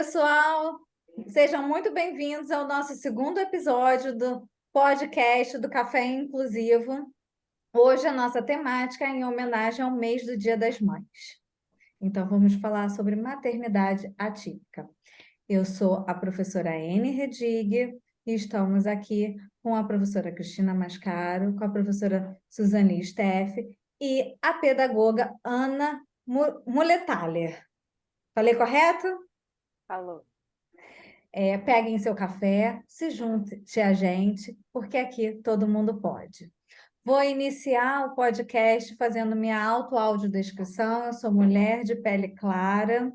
pessoal! Sejam muito bem-vindos ao nosso segundo episódio do podcast do Café Inclusivo. Hoje a nossa temática é em homenagem ao mês do Dia das Mães. Então, vamos falar sobre maternidade atípica. Eu sou a professora Anne Redig e estamos aqui com a professora Cristina Mascaro, com a professora Suzane Steff e a pedagoga Ana Mulethaler. Falei correto? Falou. Peguem seu café, se junte a gente, porque aqui todo mundo pode. Vou iniciar o podcast fazendo minha audiodescrição. Eu sou mulher de pele clara,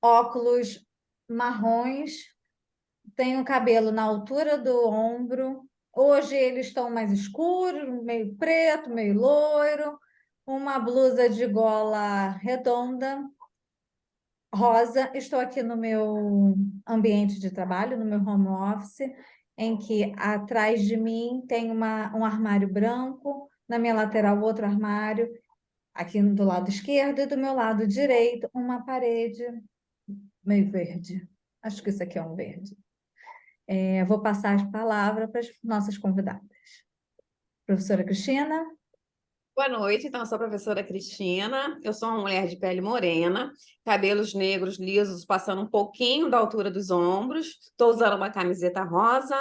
óculos marrons, tenho cabelo na altura do ombro. Hoje eles estão mais escuros, meio preto, meio loiro, uma blusa de gola redonda rosa. Estou aqui no meu ambiente de trabalho, no meu home office, em que atrás de mim tem um armário branco, na minha lateral outro armário, aqui do lado esquerdo e do meu lado direito uma parede meio verde. Acho que isso aqui é um verde. Vou passar a palavra para as nossas convidadas. Professora Cristina. Boa noite, então eu sou a professora Cristina, eu sou uma mulher de pele morena, cabelos negros lisos passando um pouquinho da altura dos ombros, estou usando uma camiseta rosa,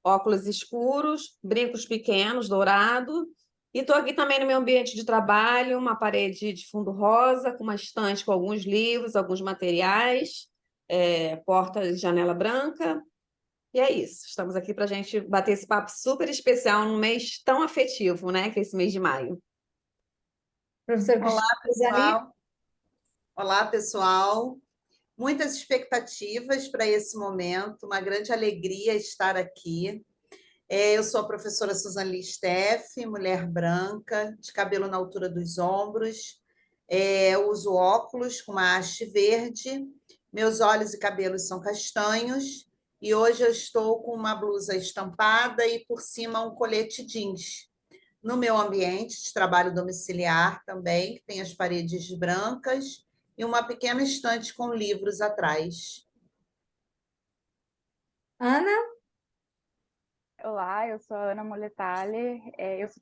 óculos escuros, brincos pequenos, dourado, e estou aqui também no meu ambiente de trabalho, uma parede de fundo rosa, com uma estante com alguns livros, alguns materiais, porta e janela branca, e é isso, estamos aqui para a gente bater esse papo super especial num mês tão afetivo, né, que é esse mês de maio. Professora Olá, Cristina. pessoal. Olá, pessoal. Muitas expectativas para esse momento, uma grande alegria estar aqui. Eu sou a professora Suzane Steff, mulher branca, de cabelo na altura dos ombros. Eu uso óculos com uma haste verde, meus olhos e cabelos são castanhos, e hoje eu estou com uma blusa estampada e por cima um colete jeans. No meu ambiente de trabalho domiciliar também, que tem as paredes brancas e uma pequena estante com livros atrás. Ana. Olá, eu sou a Ana Mulethaler,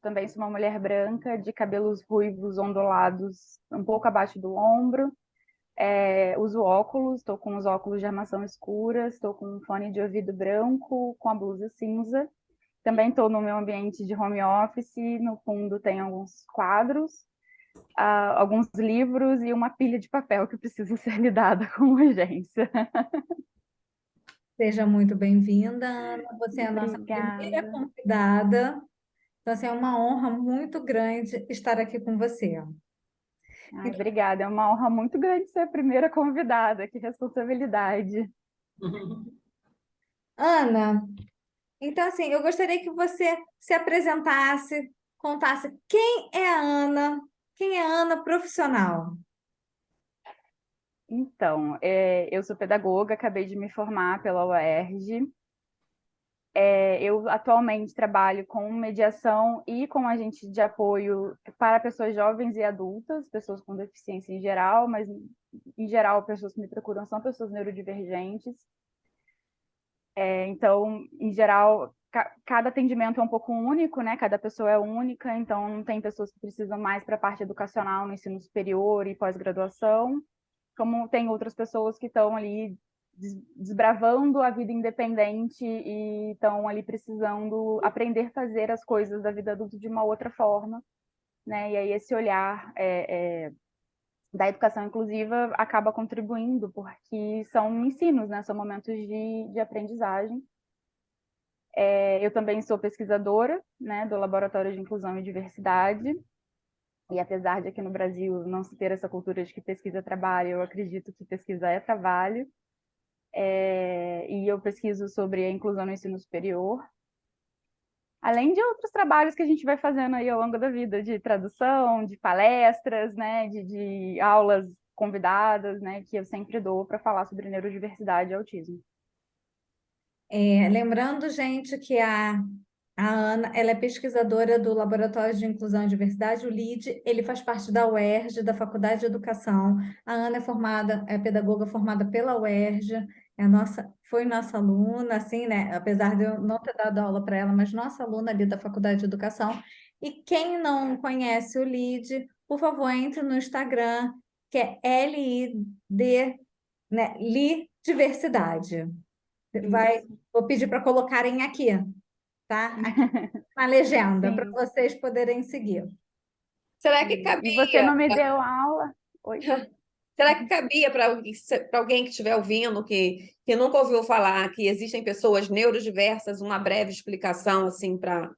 também sou uma mulher branca, de cabelos ruivos ondulados um pouco abaixo do ombro, uso óculos, estou com os óculos de armação escura, estou com um fone de ouvido branco, com a blusa cinza, também estou no meu ambiente de home office, no fundo tem alguns quadros, alguns livros e uma pilha de papel que precisa ser lidada com urgência. Seja muito bem-vinda, Ana. Você é a nossa primeira Obrigada. convidada. Então, assim, é uma honra muito grande estar aqui com você. Ai, Então, obrigada, é uma honra muito grande ser a primeira convidada, que responsabilidade. Ana, então, assim, eu gostaria que você se apresentasse, contasse quem é a Ana profissional. Então, eu sou pedagoga, acabei de me formar pela UERJ. Eu atualmente trabalho com mediação e com agente de apoio para pessoas jovens e adultas, pessoas com deficiência em geral, mas em geral, pessoas que me procuram são pessoas neurodivergentes. Então, em geral, cada atendimento é um pouco único, né? Cada pessoa é única, então tem pessoas que precisam mais para a parte educacional no ensino superior e pós-graduação, como tem outras pessoas que estão ali desbravando a vida independente e estão ali precisando aprender a fazer as coisas da vida adulta de uma outra forma, né? E aí esse olhar da educação inclusiva acaba contribuindo, porque são ensinos, né? São momentos de aprendizagem. Eu também sou pesquisadora, né, do Laboratório de Inclusão e Diversidade, e apesar de aqui no Brasil não se ter essa cultura de que pesquisa é trabalho, eu acredito que pesquisa é trabalho, e eu pesquiso sobre a inclusão no ensino superior, além de outros trabalhos que a gente vai fazendo aí ao longo da vida, de tradução, de palestras, né, de aulas convidadas, né, que eu sempre dou para falar sobre neurodiversidade e autismo. Lembrando, gente, que a A Ana, ela é pesquisadora do Laboratório de Inclusão e Diversidade, o LID, ele faz parte da UERJ, da Faculdade de Educação. A Ana é pedagoga formada pela UERJ, foi nossa aluna, assim, né? Apesar de eu não ter dado aula para ela, mas nossa aluna ali da Faculdade de Educação. E quem não conhece o LID, por favor, entre no Instagram, que é LID, né? Li Diversidade. Isso. Vou pedir para colocarem aqui, tá? Na legenda para Sim, vocês poderem seguir. Será que sim. E você cabia? não me deu aula? Oi? Será que cabia para alguém que estiver ouvindo, que nunca ouviu falar que existem pessoas neurodiversas, uma breve explicação assim para.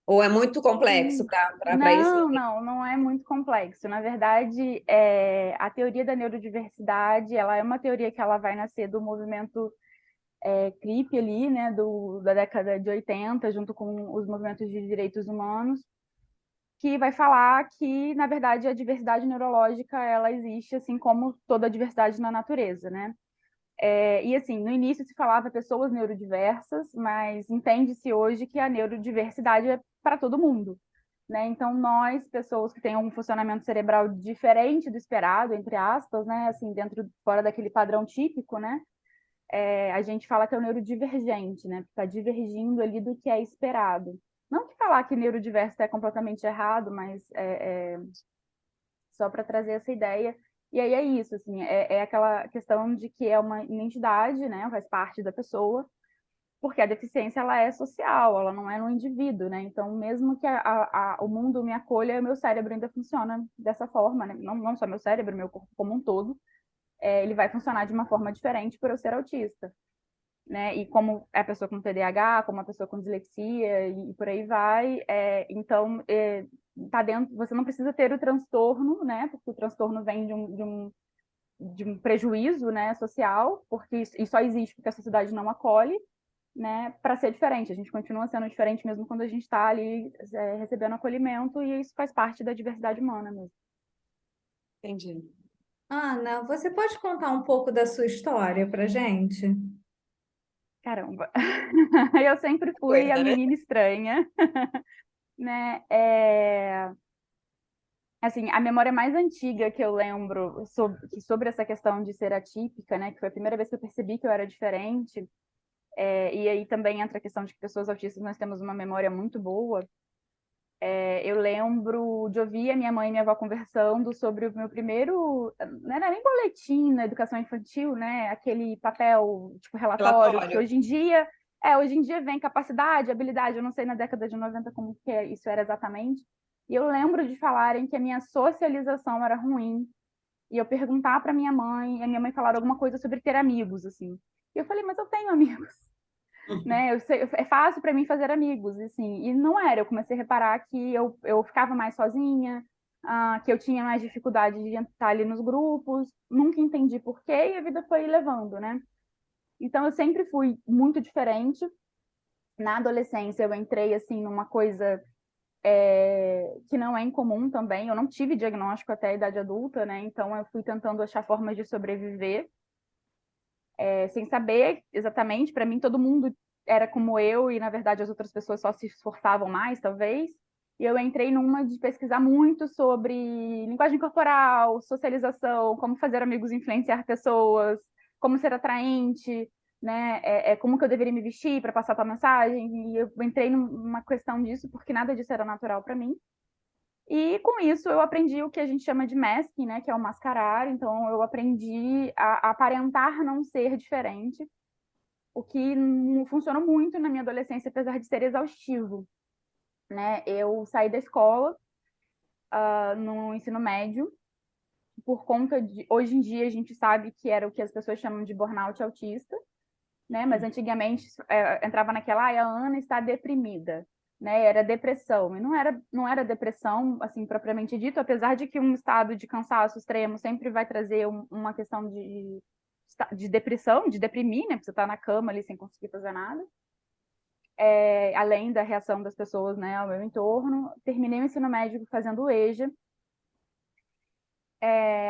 Ou é muito complexo Sim. para isso? Não é muito complexo. Na verdade, a teoria da neurodiversidade, ela é uma teoria que ela vai nascer do movimento CRIP ali, né, da década de 80, junto com os movimentos de direitos humanos, que vai falar que, na verdade, a diversidade neurológica, ela existe assim como toda a diversidade na natureza, né? E assim, no início se falava pessoas neurodiversas, mas entende-se hoje que a neurodiversidade é para todo mundo, né? Então, nós, pessoas que têm um funcionamento cerebral diferente do esperado, entre aspas, né? Assim, fora daquele padrão típico, né? A gente fala que é o neurodivergente, né? Está divergindo ali do que é esperado. Não que falar que neurodiverso é completamente errado, mas só para trazer essa ideia. E aí é isso, assim, é aquela questão de que é uma identidade, né? Faz parte da pessoa, porque a deficiência ela é social, ela não é no indivíduo, né? Então, mesmo que o mundo me acolha, meu cérebro ainda funciona dessa forma, né? Não só meu cérebro, meu corpo como um todo, ele vai funcionar de uma forma diferente por eu ser autista, né? E como é a pessoa com TDAH, como a pessoa com dislexia e por aí vai, então tá dentro. Você não precisa ter o transtorno, né? Porque o transtorno vem de um prejuízo, né, social, porque isso só existe porque a sociedade não acolhe, né, para ser diferente. A gente continua sendo diferente mesmo quando a gente está ali recebendo acolhimento, e isso faz parte da diversidade humana mesmo. Entendi. Ana, você pode contar um pouco da sua história para gente? Caramba, eu sempre fui a Coisa, né? menina estranha, né? Assim, a memória mais antiga que eu lembro sobre essa questão de ser atípica, né? Que foi a primeira vez que eu percebi que eu era diferente. E aí também entra a questão de que pessoas autistas nós temos uma memória muito boa. Eu lembro de ouvir a minha mãe e minha avó conversando sobre o meu primeiro, não era nem boletim na educação infantil, né? Aquele papel, tipo relatório, que Relatório. hoje em dia vem capacidade, habilidade, eu não sei na década de 90 como que isso era exatamente. E eu lembro de falarem que a minha socialização era ruim, e eu perguntar para minha mãe, e a minha mãe falar alguma coisa sobre ter amigos, assim. E eu falei, mas eu tenho amigos, né? É fácil para mim fazer amigos, assim. E não era. Eu comecei a reparar que eu ficava mais sozinha, que eu tinha mais dificuldade de entrar ali nos grupos. Nunca entendi por quê e a vida foi levando, né? Então eu sempre fui muito diferente. Na adolescência eu entrei assim numa coisa que não é incomum também. Eu não tive diagnóstico até a idade adulta, né? Então eu fui tentando achar formas de sobreviver, sem saber exatamente. Para mim, todo mundo era como eu e, na verdade, as outras pessoas só se esforçavam mais, talvez. E eu entrei numa de pesquisar muito sobre linguagem corporal, socialização, como fazer amigos influenciar pessoas, como ser atraente, né? Como que eu deveria me vestir para passar a tua mensagem. E eu entrei numa questão disso porque nada disso era natural para mim. E com isso eu aprendi o que a gente chama de masking, né, que é o mascarar. Então eu aprendi a aparentar não ser diferente, o que funcionou muito na minha adolescência, apesar de ser exaustivo, né? Eu saí da escola no ensino médio por conta de hoje em dia a gente sabe que era o que as pessoas chamam de burnout autista, né? Mas antigamente entrava naquela, a Ana está deprimida, né? Era depressão, e não era depressão, assim, propriamente dito, apesar de que um estado de cansaço extremo sempre vai trazer uma questão de depressão, de deprimir, né? Porque você está na cama ali sem conseguir fazer nada. Além da reação das pessoas, né, ao meu entorno. Terminei o ensino médio fazendo o EJA.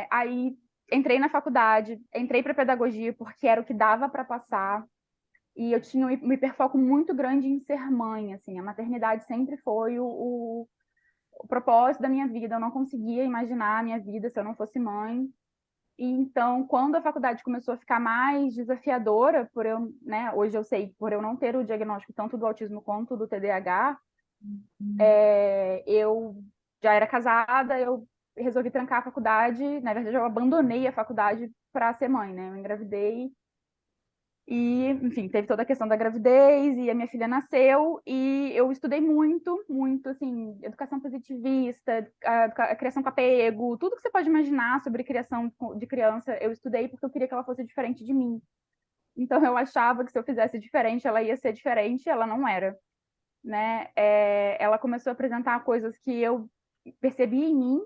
Aí entrei na faculdade, entrei para pedagogia porque era o que dava para passar. E eu tinha um hiperfoco muito grande em ser mãe, assim. A maternidade sempre foi o propósito da minha vida. Eu não conseguia imaginar a minha vida se eu não fosse mãe. E então, quando a faculdade começou a ficar mais desafiadora, por eu, né, hoje eu sei, por eu não ter o diagnóstico tanto do autismo quanto do TDAH, eu já era casada, eu resolvi trancar a faculdade. Na verdade, eu abandonei a faculdade para ser mãe, né? Eu engravidei e, enfim, teve toda a questão da gravidez e a minha filha nasceu e eu estudei muito, muito, assim, educação positivista, a criação com apego, tudo que você pode imaginar sobre criação de criança, eu estudei porque eu queria que ela fosse diferente de mim. Então eu achava que se eu fizesse diferente, ela ia ser diferente, ela não era, né? Ela começou a apresentar coisas que eu percebi em mim,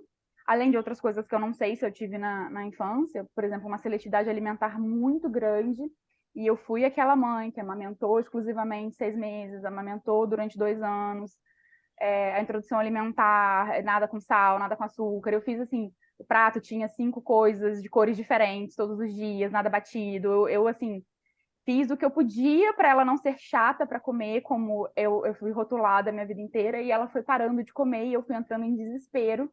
além de outras coisas que eu não sei se eu tive na infância, por exemplo, uma seletividade alimentar muito grande, e eu fui aquela mãe que amamentou exclusivamente 6 meses, amamentou durante 2 anos, a introdução alimentar, nada com sal, nada com açúcar. Eu fiz assim, o prato tinha 5 coisas de cores diferentes todos os dias, nada batido. Eu assim, fiz o que eu podia para ela não ser chata para comer, como eu fui rotulada a minha vida inteira, e ela foi parando de comer e eu fui entrando em desespero,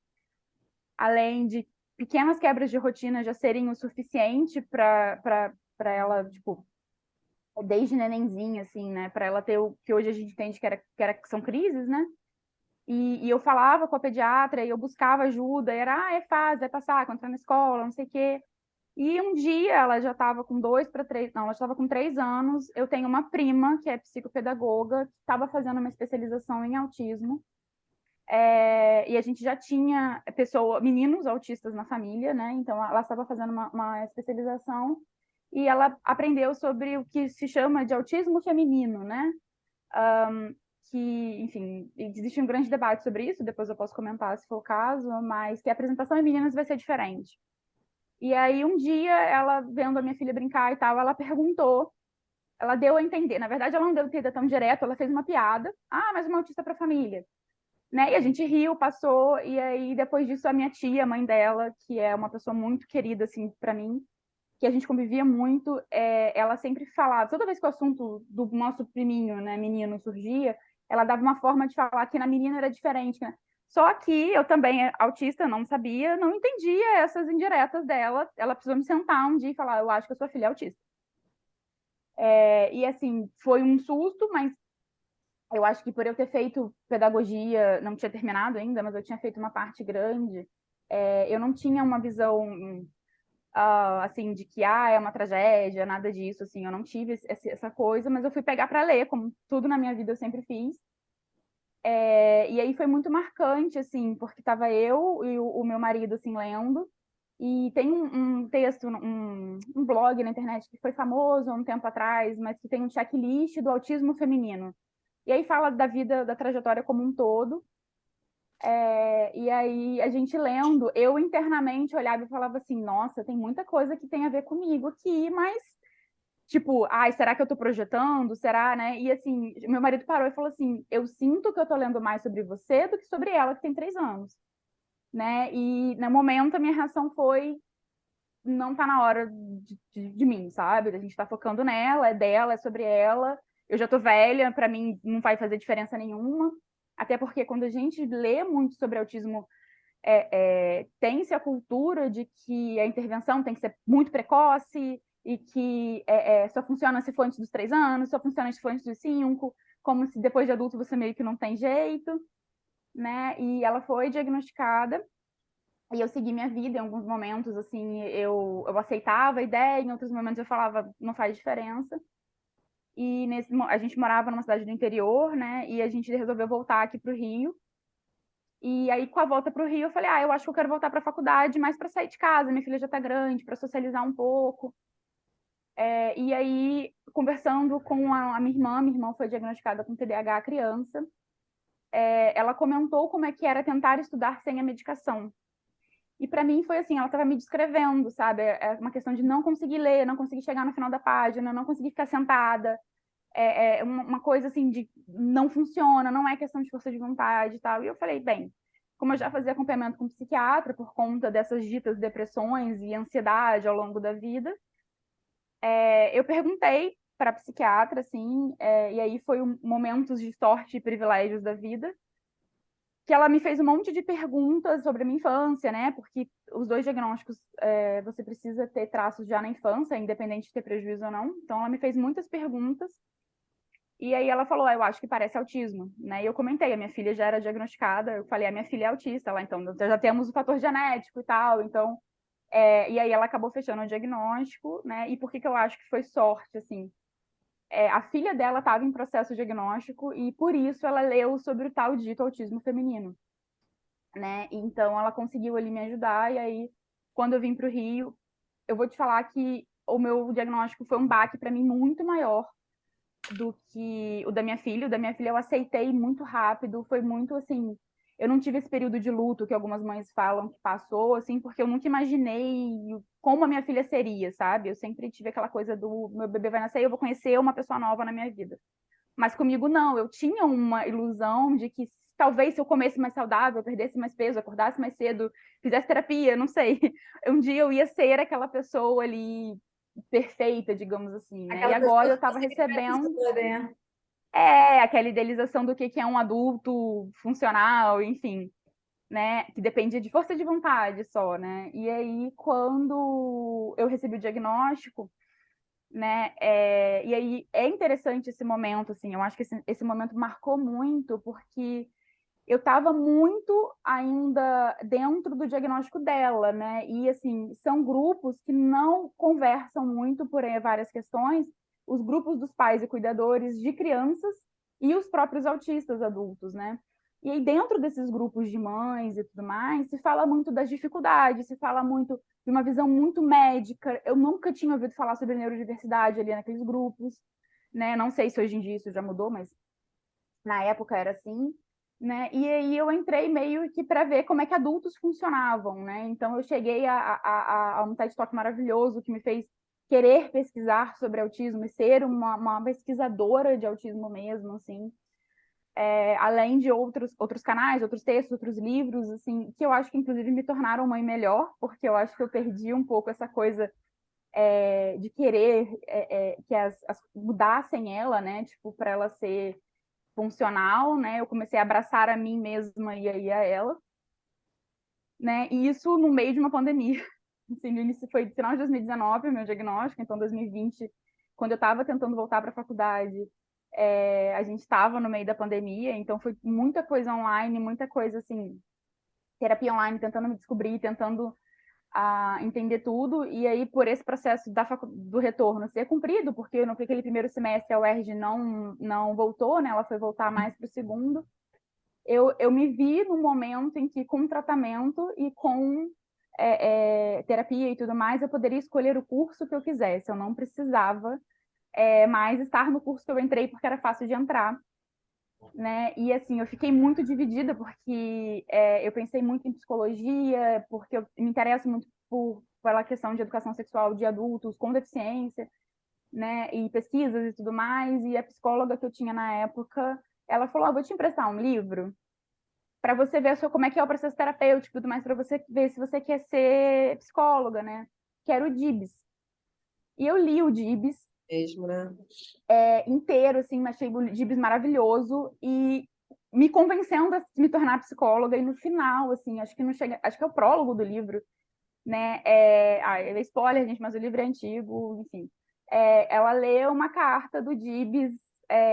além de pequenas quebras de rotina já serem o suficiente para ela, tipo, desde nenenzinha, assim, né, para ela ter o que hoje a gente entende que são crises, né? E eu falava com a pediatra e eu buscava ajuda, e era, é fácil, vai passar, quando entrar na escola, não sei o quê. E um dia ela já estava com 2 para 3, não, ela estava com 3 anos. Eu tenho uma prima que é psicopedagoga, que estava fazendo uma especialização em autismo. E a gente já tinha meninos autistas na família, né? Então ela estava fazendo uma especialização e ela aprendeu sobre o que se chama de autismo feminino, né? Que, enfim, existe um grande debate sobre isso, depois eu posso comentar se for o caso, mas que a apresentação em meninas vai ser diferente. E aí, um dia, ela vendo a minha filha brincar e tal, ela perguntou, ela deu a entender, na verdade, ela não deu a entender tão direto, ela fez uma piada, mas uma autista para a família, né? E a gente riu, passou, e aí, depois disso, a minha tia, a mãe dela, que é uma pessoa muito querida, assim, para mim, que a gente convivia muito, ela sempre falava, toda vez que o assunto do nosso priminho, né, menino, surgia, ela dava uma forma de falar que na menina era diferente, né? Só que eu também, autista, não sabia, não entendia essas indiretas dela. Ela precisou me sentar um dia e falar, eu acho que a sua filha é autista. E assim, foi um susto, mas eu acho que por eu ter feito pedagogia, não tinha terminado ainda, mas eu tinha feito uma parte grande, eu não tinha uma visão assim, de que é uma tragédia, nada disso, assim, eu não tive essa coisa, mas eu fui pegar para ler, como tudo na minha vida eu sempre fiz. E aí foi muito marcante, assim, porque estava eu e o meu marido, assim, lendo, e tem um texto, um blog na internet que foi famoso há um tempo atrás, mas que tem um checklist do autismo feminino. E aí fala da vida, da trajetória como um todo. E aí a gente lendo, eu internamente olhava e falava assim, nossa, tem muita coisa que tem a ver comigo aqui, mas tipo, será que eu tô projetando? Será, né? E assim, meu marido parou e falou assim, eu sinto que eu tô lendo mais sobre você do que sobre ela, que tem 3 anos, né? E no momento a minha reação foi, não tá na hora de mim, sabe? A gente tá focando nela, é dela, é sobre ela. Eu já tô velha, para mim não vai fazer diferença nenhuma. Até porque quando a gente lê muito sobre autismo, tem-se a cultura de que a intervenção tem que ser muito precoce e que só funciona se for antes dos 3 anos, só funciona se for antes dos 5, como se depois de adulto você meio que não tem jeito, né? E ela foi diagnosticada e eu segui minha vida em alguns momentos, assim, eu aceitava a ideia, em outros momentos eu falava, não faz diferença. E a gente morava numa cidade do interior, né? E a gente resolveu voltar aqui para o Rio. E aí, com a volta para o Rio, eu falei, eu acho que eu quero voltar para a faculdade, mas para sair de casa, minha filha já está grande, para socializar um pouco. E aí, conversando com a minha irmã foi diagnosticada com TDAH criança, ela comentou como é que era tentar estudar sem a medicação. E para mim foi assim, ela estava me descrevendo, sabe? É uma questão de não conseguir ler, não conseguir chegar no final da página, não conseguir ficar sentada. Uma coisa assim de não funciona, não é questão de força de vontade e tal. E eu falei, bem, como eu já fazia acompanhamento com psiquiatra por conta dessas ditas depressões e ansiedade ao longo da vida, eu perguntei para psiquiatra, assim, e aí foi momentos de sorte e privilégios da vida, que ela me fez um monte de perguntas sobre a minha infância, né? Porque os 2 diagnósticos, você precisa ter traços já na infância, independente de ter prejuízo ou não. Então, ela me fez muitas perguntas. E aí ela falou, eu acho que parece autismo, né? E eu comentei, a minha filha já era diagnosticada, eu falei, a minha filha é autista, lá, então já temos o fator genético e tal, então... e aí ela acabou fechando o diagnóstico, né? E por que eu acho que foi sorte, assim? A filha dela estava em processo diagnóstico e por isso ela leu sobre o tal dito autismo feminino, né? Então ela conseguiu ali me ajudar e aí quando eu vim para o Rio, eu vou te falar que o meu diagnóstico foi um baque para mim muito maior do que o da minha filha. O da minha filha eu aceitei muito rápido, foi muito assim, eu não tive esse período de luto que algumas mães falam que passou, assim, porque eu nunca imaginei como a minha filha seria, sabe? Eu sempre tive aquela coisa do meu bebê vai nascer e eu vou conhecer uma pessoa nova na minha vida. Mas comigo não, eu tinha uma ilusão de que talvez se eu comesse mais saudável, eu perdesse mais peso, acordasse mais cedo, fizesse terapia, não sei. Um dia eu ia ser aquela pessoa ali perfeita, digamos assim, né? E Aquela agora pessoa eu que estava você recebendo idealizou, né? aquela idealização do que é um adulto funcional, enfim, né? Que depende de força de vontade só, né? E aí, quando eu recebi o diagnóstico, né? E aí é interessante esse momento, assim, eu acho que esse momento marcou muito, porque eu estava muito ainda dentro do diagnóstico dela, né? E assim, são grupos que não conversam muito por várias questões, os grupos dos pais e cuidadores de crianças e os próprios autistas adultos, né? E aí, dentro desses grupos de mães e tudo mais, se fala muito das dificuldades, se fala muito de uma visão muito médica. Eu nunca tinha ouvido falar sobre neurodiversidade ali naqueles grupos, né? Não sei se hoje em dia isso já mudou, mas na época era assim, né? E aí eu entrei meio que para ver como é que adultos funcionavam, né? Então eu cheguei a um TED Talk maravilhoso que me fez querer pesquisar sobre autismo e ser uma pesquisadora de autismo mesmo, assim, além de outros canais, outros textos, outros livros, assim, que eu acho que inclusive me tornaram mãe melhor, porque eu acho que eu perdi um pouco essa coisa de querer que mudassem ela, né? Tipo, para ela ser funcional, né? Eu comecei a abraçar a mim mesma e aí a ela, né? E isso no meio de uma pandemia. Assim, no início foi no final de 2019 o meu diagnóstico, então 2020, quando eu estava tentando voltar para a faculdade, a gente estava no meio da pandemia, então foi muita coisa online, muita coisa assim, terapia online, tentando me descobrir, tentando entender tudo, e aí por esse processo do retorno ser cumprido, porque naquele primeiro semestre a UERJ não voltou, né? Ela foi voltar mais para o segundo, eu me vi no momento em que, com tratamento e com terapia e tudo mais, eu poderia escolher o curso que eu quisesse. Eu não precisava mais estar no curso que eu entrei porque era fácil de entrar, né? E assim, eu fiquei muito dividida porque eu pensei muito em psicologia, porque eu me interesso muito pela questão de educação sexual de adultos com deficiência, né? E pesquisas e tudo mais. E a psicóloga que eu tinha na época, ela falou: vou te emprestar um livro para você ver como é que é o processo terapêutico e tudo mais, para você ver se você quer ser psicóloga, né? Que era o DIBS. E eu li o DIBS Mesmo, né? inteiro, assim, achei o DIBS maravilhoso e me convencendo a me tornar psicóloga. E no final, assim, acho que não chega, acho que é o prólogo do livro, né? É spoiler, gente, mas o livro é antigo, enfim. Ela lê uma carta do DIBS,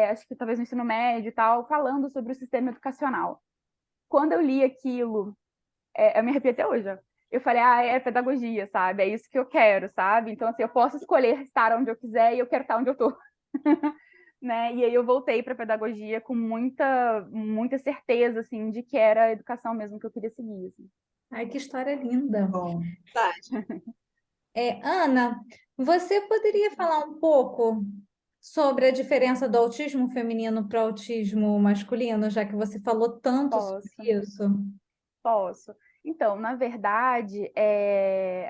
acho que talvez no ensino médio e tal, falando sobre o sistema educacional. Quando eu li aquilo, eu me arrepio até hoje. Ó. Eu falei, é pedagogia, sabe? É isso que eu quero, sabe? Então, assim, eu posso escolher estar onde eu quiser e eu quero estar onde eu tô. Né? E aí eu voltei para pedagogia com muita certeza, assim, de que era a educação mesmo que eu queria seguir. Assim. Ai, que história linda. Bom, tá. Ana, você poderia falar um pouco sobre a diferença do autismo feminino para o autismo masculino, já que você falou tanto sobre Posso. isso? Posso. Então, na verdade,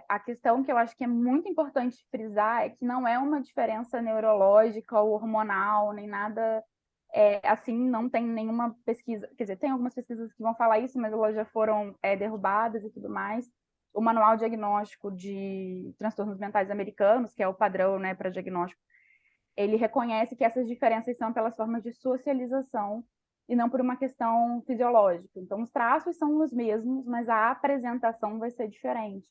a questão que eu acho que é muito importante frisar é que não é uma diferença neurológica ou hormonal, nem nada assim, não tem nenhuma pesquisa, quer dizer, tem algumas pesquisas que vão falar isso, mas elas já foram derrubadas e tudo mais. O Manual Diagnóstico de Transtornos Mentais Americanos, que é o padrão, né, para diagnóstico, ele reconhece que essas diferenças são pelas formas de socialização e não por uma questão fisiológica. Então, os traços são os mesmos, mas a apresentação vai ser diferente.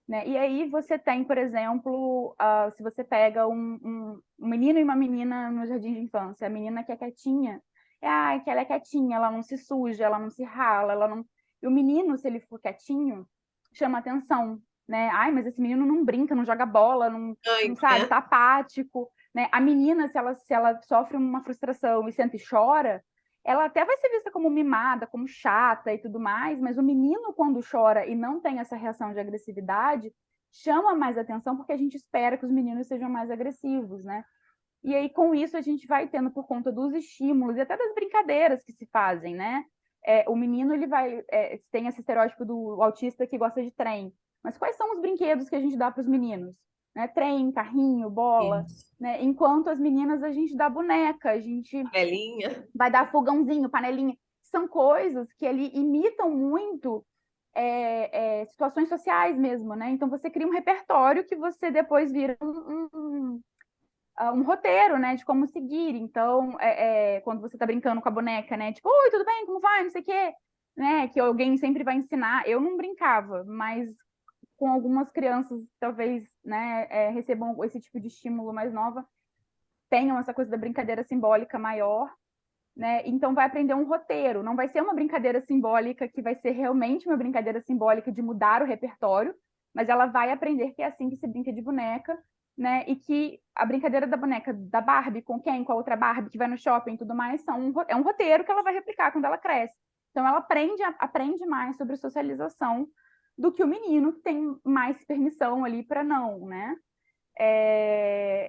Né? E aí você tem, por exemplo, se você pega um menino e uma menina no jardim de infância, a menina que é quietinha, que ela é quietinha, ela não se suja, ela não se rala, ela não... E o menino, se ele for quietinho, chama atenção, né? Ai, mas esse menino não brinca, não joga bola, não sabe, tá apático, né? A menina, se ela sofre uma frustração e senta e chora, ela até vai ser vista como mimada, como chata e tudo mais, mas o menino, quando chora e não tem essa reação de agressividade, chama mais atenção porque a gente espera que os meninos sejam mais agressivos, né? E aí, com isso, a gente vai tendo, por conta dos estímulos e até das brincadeiras que se fazem, né? O menino, ele vai... tem esse estereótipo do autista que gosta de trem. Mas quais são os brinquedos que a gente dá para os meninos? Né? Trem, carrinho, bola. Né? Enquanto as meninas, a gente dá boneca, a gente Panelinha. vai dar fogãozinho, panelinha. São coisas que ali imitam muito situações sociais mesmo, né? Então, você cria um repertório que você depois vira um roteiro, né, de como seguir. Então, quando você está brincando com a boneca, né, tipo, oi, tudo bem, como vai, não sei o quê, né, que alguém sempre vai ensinar. Eu não brincava, mas com algumas crianças, talvez, né, recebam esse tipo de estímulo mais nova, tenham essa coisa da brincadeira simbólica maior, né, então vai aprender um roteiro. Não vai ser uma brincadeira simbólica que vai ser realmente uma brincadeira simbólica de mudar o repertório, mas ela vai aprender que é assim que se brinca de boneca, né? E que a brincadeira da boneca da Barbie com quem? Com a outra Barbie que vai no shopping e tudo mais, é um roteiro que ela vai replicar quando ela cresce. Então ela aprende mais sobre socialização do que o menino que tem mais permissão ali para não, né?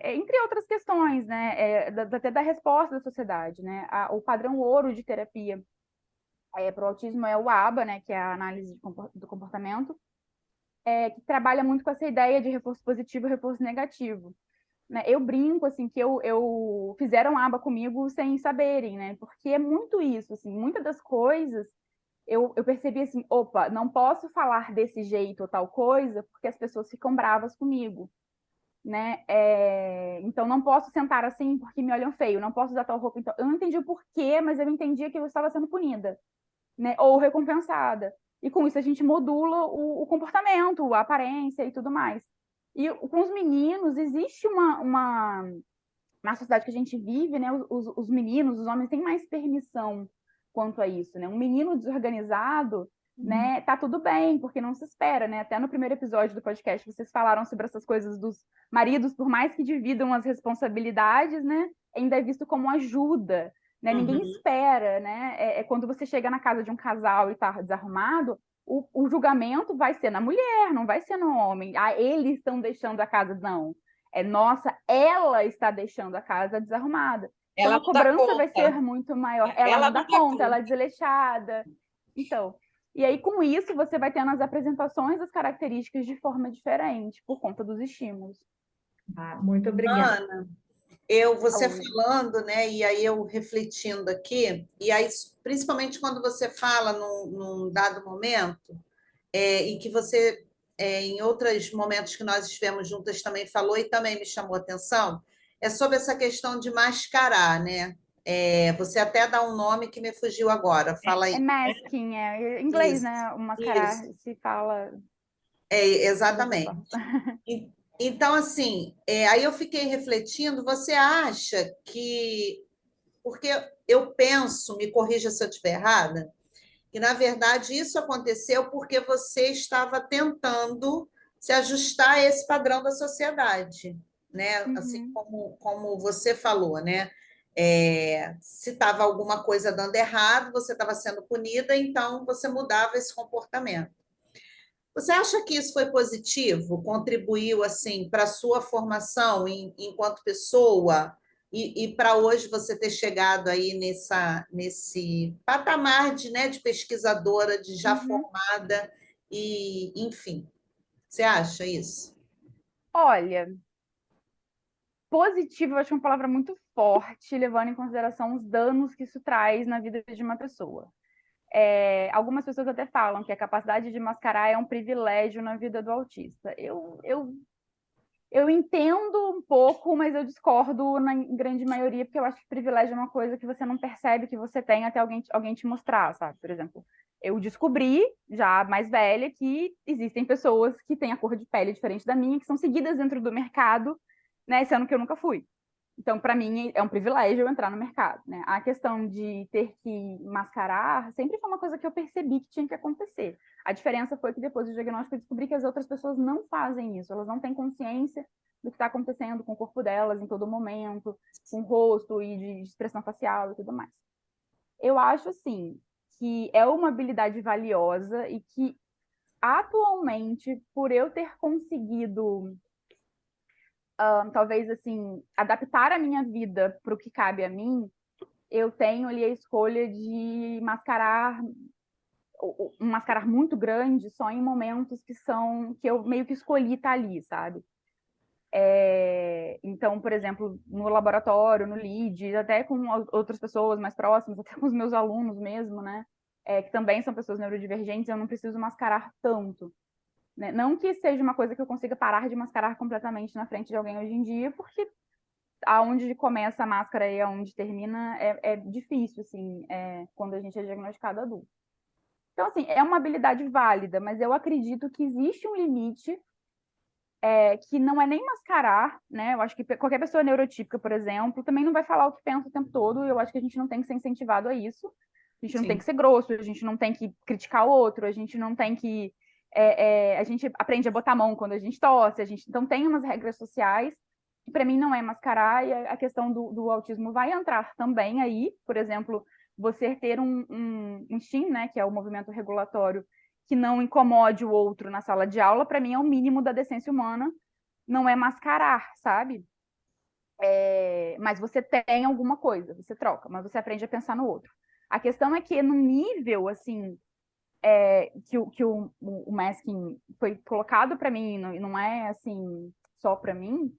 Entre outras questões, né? Até da resposta da sociedade, né? O padrão ouro de terapia para o autismo é o ABA, né? Que é a análise do comportamento, que trabalha muito com essa ideia de reforço positivo e reforço negativo. Né? Eu brinco, assim, que eu fizeram aba comigo sem saberem, né? Porque é muito isso, assim, muitas das coisas eu percebi assim, opa, não posso falar desse jeito ou tal coisa, porque as pessoas ficam bravas comigo, né? Então não posso sentar assim porque me olham feio, não posso usar tal roupa. Então, eu não entendi o porquê, mas eu entendia que eu estava sendo punida, né? Ou recompensada. E com isso a gente modula o comportamento, a aparência e tudo mais. E com os meninos, existe na sociedade que a gente vive, né? Os meninos, os homens têm mais permissão quanto a isso, né? Um menino desorganizado, né? Tá tudo bem, porque não se espera, né? Até no primeiro episódio do podcast vocês falaram sobre essas coisas dos maridos, por mais que dividam as responsabilidades, né? Ainda é visto como ajuda, né? Ninguém espera, né? Quando você chega na casa de um casal e tá desarrumado, o julgamento vai ser na mulher, não vai ser no homem. Eles estão deixando a casa, não. Nossa, ela está deixando a casa desarrumada. Então, Ela a não dá cobrança vai conta. ser muito maior. Ela Ela não não dá dá conta, ela é conta. desleixada. Então, e aí com isso você vai tendo as apresentações das características de forma diferente, por conta dos estímulos. Muito obrigada. Ana, você falando, né, e aí eu refletindo aqui, e aí, principalmente quando você fala num dado momento, e que você, em outros momentos que nós estivemos juntas, também falou e também me chamou a atenção, é sobre essa questão de mascarar, né? Você até dá um nome que me fugiu agora, fala aí. Masking, em inglês, Isso, né? O mascarar isso. se fala dessa Exatamente. forma. Então, assim, aí eu fiquei refletindo, você acha que... Porque eu penso, me corrija se eu estiver errada, que, na verdade, isso aconteceu porque você estava tentando se ajustar a esse padrão da sociedade, né? Assim Uhum. como você falou, né? Se estava alguma coisa dando errado, você estava sendo punida, então você mudava esse comportamento. Você acha que isso foi positivo? Contribuiu assim para a sua formação enquanto pessoa e para hoje você ter chegado aí nesse patamar de, né, de pesquisadora, de já Uhum. formada e, enfim, você acha isso? Olha, positivo, eu acho uma palavra muito forte, levando em consideração os danos que isso traz na vida de uma pessoa. Algumas pessoas até falam que a capacidade de mascarar é um privilégio na vida do autista. Eu Eu entendo um pouco, mas eu discordo na grande maioria, porque eu acho que privilégio é uma coisa que você não percebe que você tem até alguém te mostrar, sabe? Por exemplo, eu descobri, já mais velha, que existem pessoas que têm a cor de pele diferente da minha, que são seguidas dentro do mercado, né? Sendo que eu nunca fui. Então, para mim, é um privilégio eu entrar no mercado, né? A questão de ter que mascarar sempre foi uma coisa que eu percebi que tinha que acontecer. A diferença foi que depois do diagnóstico eu descobri que as outras pessoas não fazem isso, elas não têm consciência do que está acontecendo com o corpo delas em todo momento, com o rosto e de expressão facial e tudo mais. Eu acho, assim, que é uma habilidade valiosa e que, atualmente, por eu ter conseguido talvez assim, adaptar a minha vida para o que cabe a mim, eu tenho ali a escolha de mascarar um mascarar muito grande só em momentos que eu meio que escolhi estar ali, sabe? Então, por exemplo, no laboratório, no LEAD, até com outras pessoas mais próximas, até com os meus alunos mesmo, né? Que também são pessoas neurodivergentes, eu não preciso mascarar tanto. Né? Não que seja uma coisa que eu consiga parar de mascarar completamente na frente de alguém hoje em dia, porque aonde começa a máscara e aonde termina é difícil, assim, quando a gente é diagnosticado adulto. Então, assim, é uma habilidade válida, mas eu acredito que existe um limite que não é nem mascarar, né? Eu acho que qualquer pessoa neurotípica, por exemplo, também não vai falar o que pensa o tempo todo, e eu acho que a gente não tem que ser incentivado a isso. A gente não tem que ser grosso, a gente não tem que criticar o outro, a gente não tem que... a gente aprende a botar a mão quando a gente tosse, então tem umas regras sociais que para mim não é mascarar, e a questão do autismo vai entrar também aí, por exemplo, você ter um STIM, né, que é o movimento regulatório, que não incomode o outro na sala de aula, para mim é o mínimo da decência humana, não é mascarar, sabe? Mas você tem alguma coisa, você troca, mas você aprende a pensar no outro. A questão é que no nível, assim, que o masking foi colocado para mim, não é, assim, só para mim,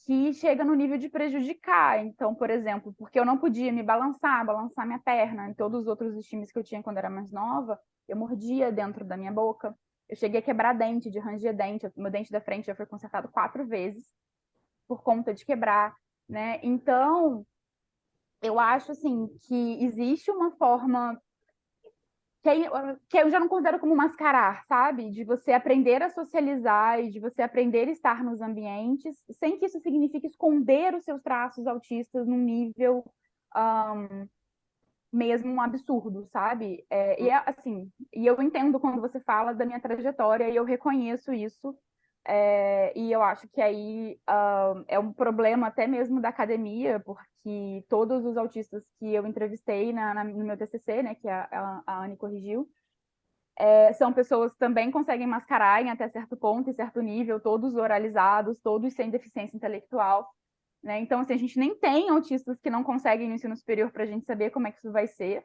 que chega no nível de prejudicar. Então, por exemplo, porque eu não podia me balançar minha perna, em todos os outros estímulos que eu tinha quando era mais nova, eu mordia dentro da minha boca. Eu cheguei a quebrar dente, de ranger dente. Meu dente da frente já foi consertado 4 vezes por conta de quebrar, né? Então, eu acho assim que existe uma forma que eu já não considero como mascarar, sabe? De você aprender a socializar e de você aprender a estar nos ambientes, sem que isso signifique esconder os seus traços autistas num nível mesmo um absurdo, sabe? Assim, e eu entendo quando você fala da minha trajetória e eu reconheço isso. E eu acho que aí é um problema até mesmo da academia, porque todos os autistas que eu entrevistei no meu TCC, né, que a Anne corrigiu, são pessoas que também conseguem mascarar em até certo ponto, em certo nível, todos oralizados, todos sem deficiência intelectual. Né? Então, assim, a gente nem tem autistas que não conseguem no ensino superior para a gente saber como é que isso vai ser.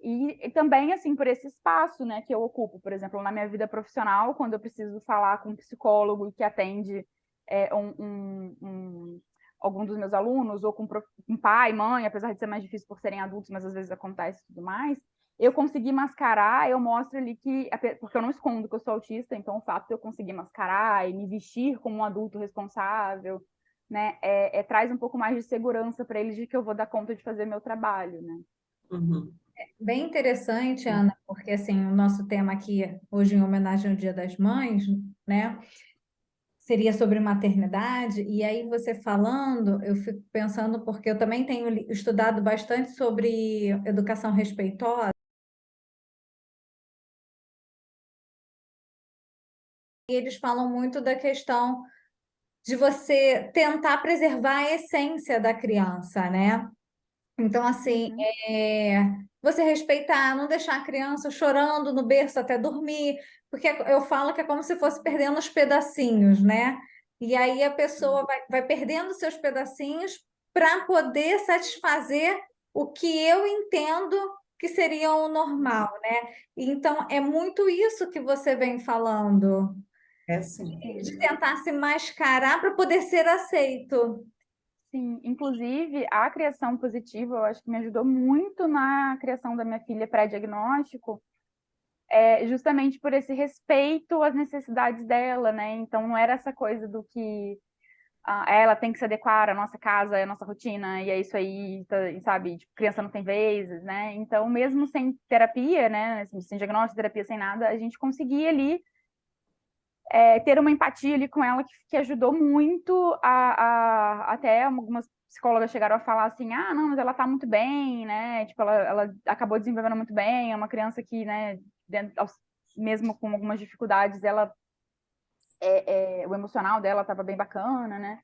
E também, assim, por esse espaço, né, que eu ocupo. Por exemplo, na minha vida profissional, quando eu preciso falar com um psicólogo que atende algum dos meus alunos, ou com um pai, mãe, apesar de ser mais difícil por serem adultos, mas às vezes acontece e tudo mais, eu consegui mascarar, eu mostro ali que, porque eu não escondo que eu sou autista, então o fato de eu conseguir mascarar e me vestir como um adulto responsável, né, traz um pouco mais de segurança para eles de que eu vou dar conta de fazer meu trabalho, né. Uhum. Bem interessante, Ana, porque assim, o nosso tema aqui, hoje em homenagem ao Dia das Mães, né, seria sobre maternidade, e aí você falando, eu fico pensando, porque eu também tenho estudado bastante sobre educação respeitosa, e eles falam muito da questão de você tentar preservar a essência da criança, né? Então, assim, Uhum. você respeitar, não deixar a criança chorando no berço até dormir, porque eu falo que é como se fosse perdendo os pedacinhos, né? E aí a pessoa vai perdendo seus pedacinhos para poder satisfazer o que eu entendo que seria o normal, né? Então, é muito isso que você vem falando, Sim. de tentar se mascarar para poder ser aceito. Sim, inclusive a criação positiva, eu acho que me ajudou muito na criação da minha filha pré-diagnóstico, justamente por esse respeito às necessidades dela, né? Então não era essa coisa do que ela tem que se adequar à nossa casa, à nossa rotina, e é isso aí, tá, sabe? Tipo, criança não tem vezes, né? Então, mesmo sem terapia, né? Sem diagnóstico, terapia, sem nada, a gente conseguia ali ter uma empatia ali com ela que ajudou muito até algumas psicólogas chegaram a falar assim, não, mas ela tá muito bem, né? Tipo, ela acabou desenvolvendo muito bem, é uma criança que, né, mesmo com algumas dificuldades, ela o emocional dela estava bem bacana, né?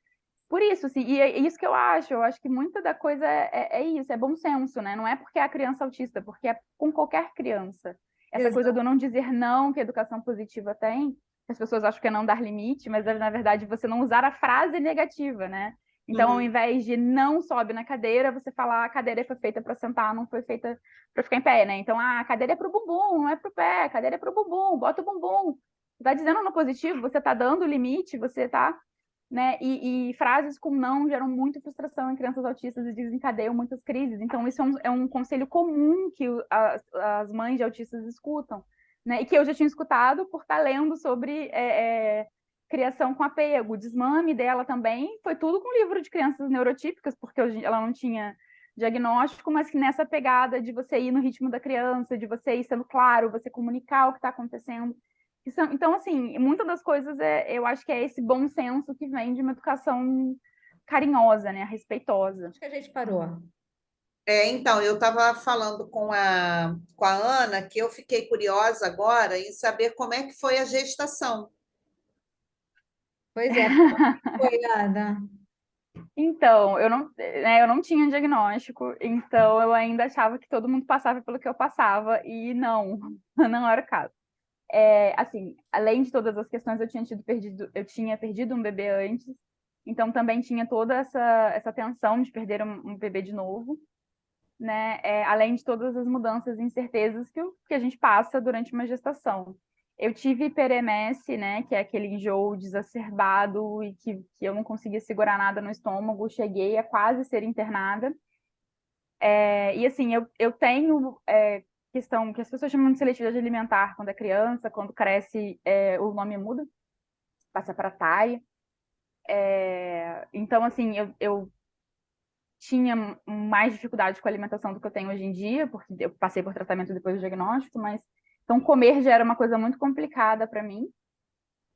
Por isso, assim, e é isso que eu acho que muita da coisa é isso, é bom senso, né? Não é porque é a criança autista, porque é com qualquer criança. Essa coisa do não dizer não que a educação positiva tem, que as pessoas acham que é não dar limite, mas na verdade você não usar a frase negativa, né? Então, ao invés de não sobe na cadeira, você falar a cadeira foi feita para sentar, não foi feita para ficar em pé, né? Então, a cadeira é para o bumbum, não é para o pé, a cadeira é para o bumbum, bota o bumbum. Você está dizendo no positivo, você está dando o limite, você está, né? E frases com não geram muita frustração em crianças autistas e desencadeiam muitas crises. Então, isso é um conselho comum que as mães de autistas escutam, né? E que eu já tinha escutado por estar lendo sobre criação com apego. O desmame dela também foi tudo com livro de crianças neurotípicas, porque ela não tinha diagnóstico, mas que nessa pegada de você ir no ritmo da criança, de você ir sendo claro, você comunicar o que está acontecendo. Então, assim, muitas das coisas eu acho que é esse bom senso que vem de uma educação carinhosa, né, respeitosa. Acho que a gente parou. Então, eu estava falando com a Ana que eu fiquei curiosa agora em saber como é que foi a gestação. Pois é, foi, Ana. Então, eu não tinha diagnóstico, então eu ainda achava que todo mundo passava pelo que eu passava, e não, não era o caso. Assim, além de todas as questões, eu tinha perdido um bebê antes, então também tinha toda essa tensão de perder um bebê de novo, né? Além de todas as mudanças e incertezas que a gente passa durante uma gestação. Eu tive hiperemese, né, que é aquele enjoo exacerbado e que eu não conseguia segurar nada no estômago, cheguei a quase ser internada. E assim, eu tenho questão que as pessoas chamam de seletividade alimentar quando é criança, quando cresce, o nome muda, passa para TAI. Então, assim, eu tinha mais dificuldade com a alimentação do que eu tenho hoje em dia, porque eu passei por tratamento depois do diagnóstico, mas então comer já era uma coisa muito complicada para mim.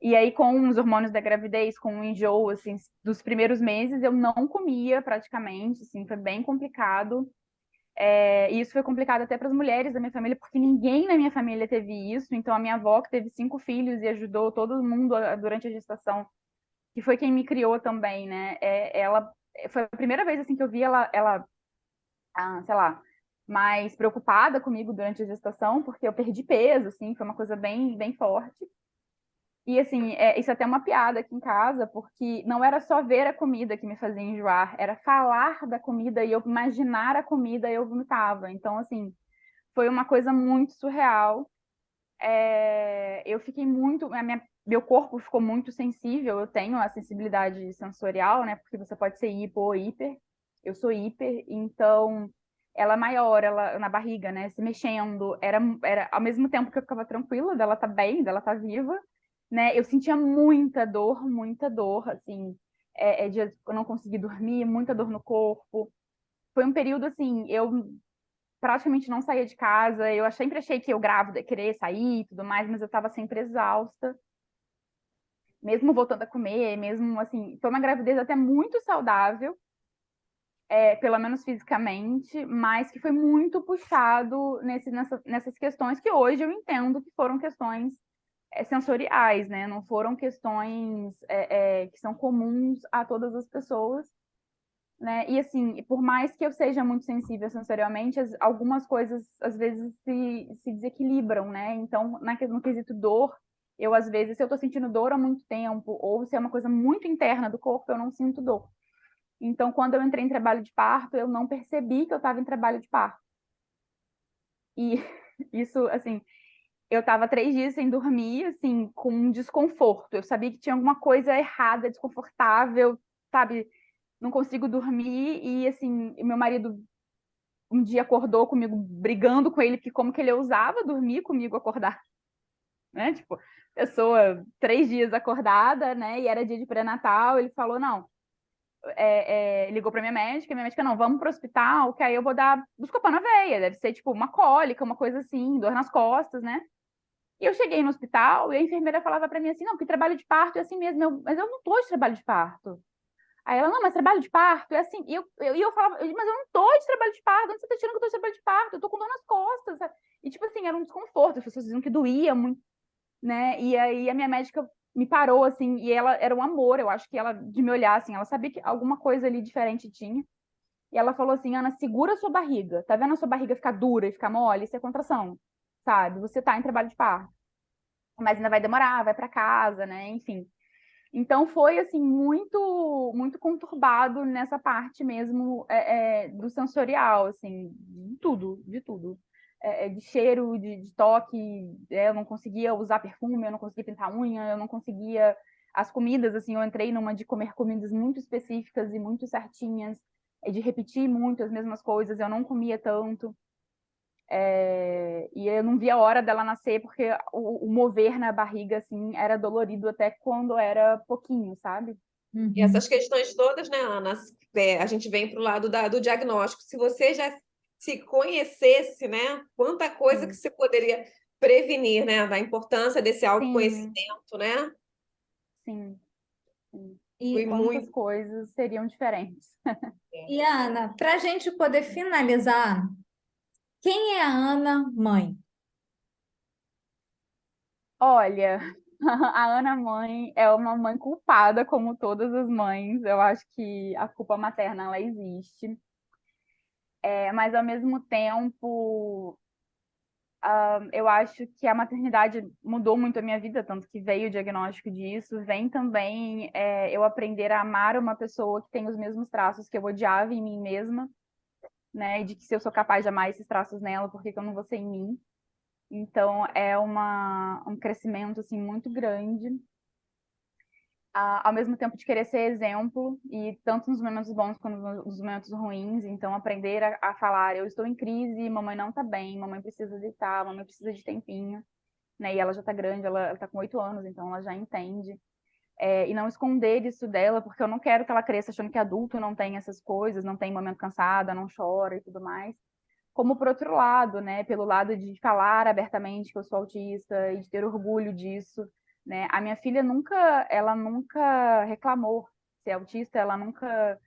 E aí com os hormônios da gravidez, com o enjoo assim, dos primeiros meses, eu não comia praticamente, assim, foi bem complicado. E isso foi complicado até para as mulheres da minha família, porque ninguém na minha família teve isso. Então a minha avó, que teve 5 filhos e ajudou todo mundo durante a gestação, que foi quem me criou também, né? Ela foi a primeira vez assim que eu vi ela sei lá, mais preocupada comigo durante a gestação, porque eu perdi peso, assim, foi uma coisa bem, bem forte. E, assim, isso é até uma piada aqui em casa, porque não era só ver a comida que me fazia enjoar, era falar da comida e eu imaginar a comida e eu vomitava. Então, assim, foi uma coisa muito surreal. Eu fiquei muito... Meu corpo ficou muito sensível, eu tenho a sensibilidade sensorial, né? Porque você pode ser hipo ou hiper. Eu sou hiper, então ela é maior, ela na barriga, né? Se mexendo, era ao mesmo tempo que eu ficava tranquila, dela tá bem, dela tá viva, né? Eu sentia muita dor, assim, de eu não conseguir dormir, muita dor no corpo. Foi um período assim, eu praticamente não saía de casa. Eu sempre achei que eu grávida ia querer sair e tudo mais, mas eu estava sempre exausta, mesmo voltando a comer, mesmo assim. Foi uma gravidez até muito saudável, pelo menos fisicamente, mas que foi muito puxado nessas questões que hoje eu entendo que foram questões sensoriais, né? Não foram questões que são comuns a todas as pessoas. Né? E assim, por mais que eu seja muito sensível sensorialmente, algumas coisas às vezes se desequilibram, né? Então, no quesito dor, eu às vezes, se eu tô sentindo dor há muito tempo, ou se é uma coisa muito interna do corpo, eu não sinto dor. Então, quando eu entrei em trabalho de parto, eu não percebi que eu estava em trabalho de parto. E isso, assim, eu estava 3 dias sem dormir, assim, com um desconforto. Eu sabia que tinha alguma coisa errada, desconfortável, sabe? Não consigo dormir e, assim, meu marido um dia acordou comigo, brigando com ele, porque como que ele ousava dormir comigo acordar, né? Tipo, pessoa 3 dias acordada, né? E era dia de pré-natal, ele falou, não, ligou para minha médica, não, vamos pro hospital, que aí eu vou dar Buscopan na veia, deve ser tipo uma cólica, uma coisa assim, dor nas costas, né? E eu cheguei no hospital e a enfermeira falava para mim assim, não, que trabalho de parto é assim mesmo, mas eu não tô de trabalho de parto. Aí ela, não, mas trabalho de parto é assim. E eu falava, mas eu não tô de trabalho de parto, onde você tá tirando que eu tô de trabalho de parto? Eu tô com dor nas costas, sabe? E tipo assim, era um desconforto, as pessoas diziam que doía muito, né? E aí a minha médica me parou, assim, e ela era um amor, eu acho que ela, de me olhar, assim, ela sabia que alguma coisa ali diferente tinha. E ela falou assim, Ana, segura a sua barriga. Tá vendo a sua barriga ficar dura e ficar mole? Isso é contração, sabe? Você tá em trabalho de parto. Mas ainda vai demorar, vai para casa, né? Enfim. Então foi assim muito conturbado nessa parte mesmo do sensorial, assim, de tudo. De cheiro, de toque, eu não conseguia usar perfume, eu não conseguia pintar unha, eu não conseguia as comidas, assim, eu entrei numa de comer comidas muito específicas e muito certinhas, de repetir muito as mesmas coisas, eu não comia tanto. E eu não via a hora dela nascer, porque o mover na barriga, assim, era dolorido até quando era pouquinho, sabe? E essas questões todas, né, Ana, a gente vem para o lado do diagnóstico. Se você já se conhecesse, né, quanta coisa que Sim, você poderia prevenir, né, da importância desse sim, autoconhecimento, né? sim, sim. Fui E, Quantas muito. coisas seriam diferentes? e Ana, para a gente poder finalizar, quem é a Ana mãe? Olha, a Ana mãe é uma mãe culpada, como todas as mães. Eu acho que a culpa materna, ela existe. Mas, ao mesmo tempo, eu acho que a maternidade mudou muito a minha vida, tanto que veio o diagnóstico disso. Vem também eu aprender a amar uma pessoa que tem os mesmos traços que eu odiava em mim mesma, né? E de que se eu sou capaz de amar esses traços nela, por que que eu não vou ser em mim? Então, é um crescimento, assim, muito grande. Ao mesmo tempo de querer ser exemplo, e tanto nos momentos bons quanto nos momentos ruins. Então, aprender a falar, eu estou em crise, mamãe não tá bem, mamãe precisa deitar, mamãe precisa de tempinho, né? E ela já tá grande, ela tá com 8 anos, então ela já entende. E não esconder isso dela, porque eu não quero que ela cresça achando que adulto não tem essas coisas, não tem momento cansada, não chora e tudo mais. Como por outro lado, né, pelo lado de falar abertamente que eu sou autista e de ter orgulho disso, né? A minha filha ela nunca reclamou ser autista, ela nunca,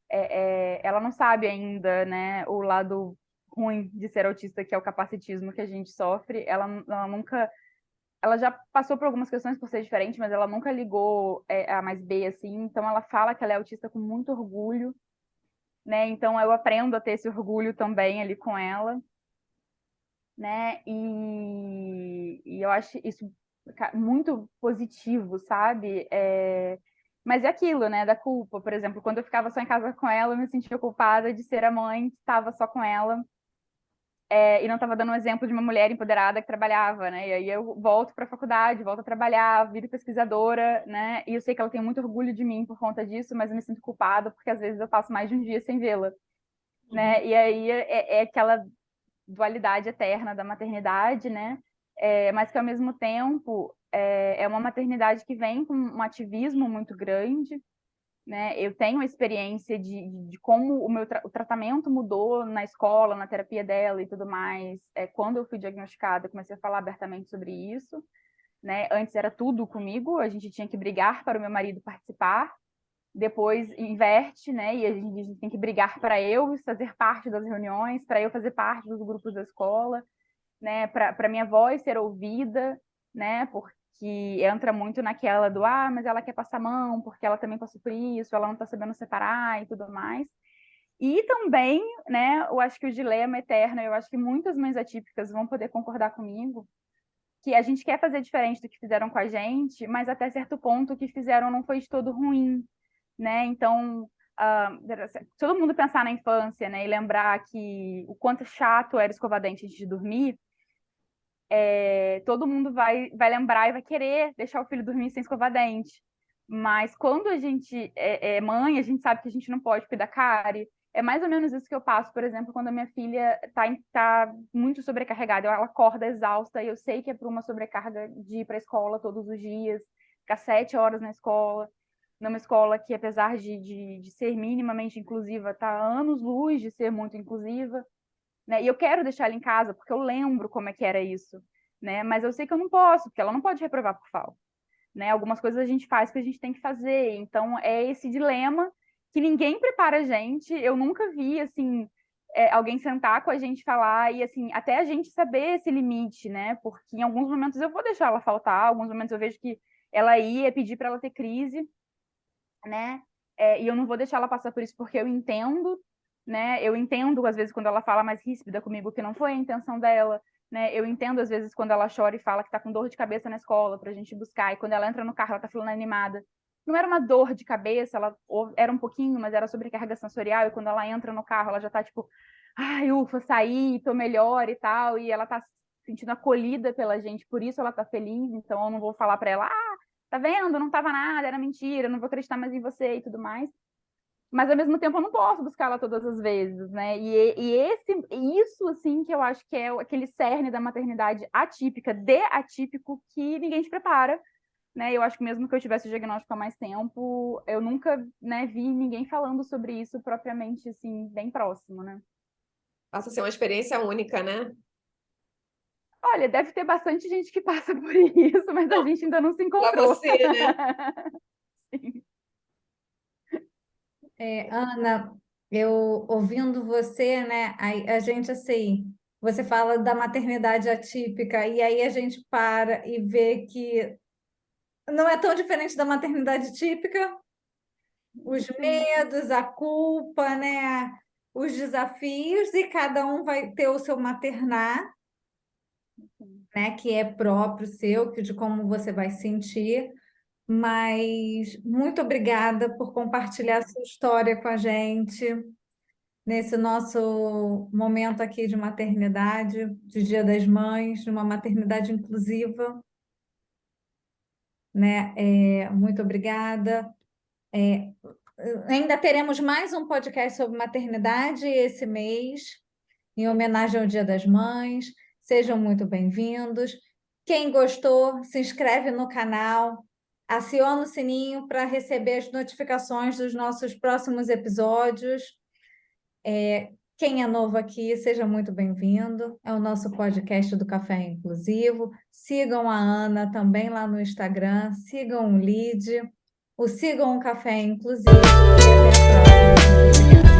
ela não sabe ainda, né, o lado ruim de ser autista, que é o capacitismo que a gente sofre. Ela nunca, ela já passou por algumas questões por ser diferente, mas ela nunca ligou A mais B assim. Então ela fala que ela é autista com muito orgulho, né? Então eu aprendo a ter esse orgulho também ali com ela, né? E eu acho isso muito positivo, sabe? Mas é aquilo, né? Da culpa. Por exemplo, quando eu ficava só em casa com ela, eu me sentia culpada de ser a mãe que estava só com ela. E não estava dando um exemplo de uma mulher empoderada que trabalhava, né? E aí eu volto para a faculdade, volto a trabalhar, viro pesquisadora, né? E eu sei que ela tem muito orgulho de mim por conta disso, mas eu me sinto culpada porque às vezes eu passo mais de um dia sem vê-la, né? E aí é aquela dualidade eterna da maternidade, né? Mas que ao mesmo tempo é uma maternidade que vem com um ativismo muito grande, né? Eu tenho a experiência de como o tratamento mudou na escola, na terapia dela e tudo mais. Quando eu fui diagnosticada, eu comecei a falar abertamente sobre isso, né? Antes era tudo comigo, a gente tinha que brigar para o meu marido participar. Depois inverte, né? E a gente tem que brigar para eu fazer parte das reuniões, para eu fazer parte dos grupos da escola, né? Para minha voz ser ouvida, né? Porque entra muito naquela do mas ela quer passar a mão, porque ela também passou por isso, ela não está sabendo separar e tudo mais. E também, né? Eu acho que o dilema eterno, eu acho que muitas mães atípicas vão poder concordar comigo, que a gente quer fazer diferente do que fizeram com a gente, mas até certo ponto o que fizeram não foi de todo ruim, né? Então, todo mundo pensar na infância, né? E lembrar que o quanto chato era escovar dente antes de dormir, todo mundo vai lembrar e vai querer deixar o filho dormir sem escovar dente. Mas quando a gente é mãe, a gente sabe que a gente não pode cuidar da cárie, É mais ou menos isso que eu passo, por exemplo, quando a minha filha tá muito sobrecarregada, ela acorda exausta, e eu sei que é por uma sobrecarga de ir para a escola todos os dias, ficar 7 horas na escola, numa escola que, apesar de ser minimamente inclusiva, está a anos-luz de ser muito inclusiva, né? E eu quero deixar ela em casa, porque eu lembro como é que era isso, né? Mas eu sei que eu não posso, porque ela não pode reprovar por falta, né? Algumas coisas a gente faz que a gente tem que fazer, então é esse dilema que ninguém prepara a gente. Eu nunca vi, assim, alguém sentar com a gente, falar, e assim, até a gente saber esse limite, né? Porque em alguns momentos eu vou deixar ela faltar, alguns momentos eu vejo que ela ia pedir para ela ter crise, né? E eu não vou deixar ela passar por isso, porque eu entendo, né? Eu entendo, às vezes, quando ela fala mais ríspida comigo, que não foi a intenção dela, né? Eu entendo, às vezes, quando ela chora e fala que tá com dor de cabeça na escola pra gente buscar, e quando ela entra no carro, ela tá falando animada. Não era uma dor de cabeça, ela era um pouquinho, mas era sobrecarga sensorial, e quando ela entra no carro, ela já tá tipo, ai, ufa, saí, tô melhor e tal, e ela tá se sentindo acolhida pela gente, por isso ela tá feliz, então eu não vou falar pra ela, tá vendo? Não tava nada, era mentira, não vou acreditar mais em você e tudo mais. Mas ao mesmo tempo eu não posso buscar ela todas as vezes, né? Isso, assim, que eu acho que é aquele cerne da maternidade atípica, de atípico, que ninguém te prepara, né? Eu acho que mesmo que eu tivesse o diagnóstico há mais tempo, eu nunca, né, vi ninguém falando sobre isso propriamente, assim, bem próximo, né? Passa a ser uma experiência única, né? Olha, deve ter bastante gente que passa por isso, mas a gente ainda não se Para encontrou. você, né? Sim. Ana, eu ouvindo você, né? A gente assim, você fala da maternidade atípica, e aí a gente para e vê que não é tão diferente da maternidade típica, os medos, a culpa, né? Os desafios, e cada um vai ter o seu maternar, né? Que é próprio seu, que de como você vai sentir. Mas muito obrigada por compartilhar sua história com a gente nesse nosso momento aqui de maternidade, de Dia das Mães, de uma maternidade inclusiva, né? Muito obrigada. Ainda teremos mais um podcast sobre maternidade esse mês, em homenagem ao Dia das Mães. Sejam muito bem-vindos. Quem gostou, se inscreve no canal, aciona o sininho para receber as notificações dos nossos próximos episódios. Quem é novo aqui, seja muito bem-vindo. É o nosso podcast do Café Inclusivo. Sigam a Ana também lá no Instagram, sigam o Lide, sigam o Café Inclusivo, e até a próxima. Muito obrigada.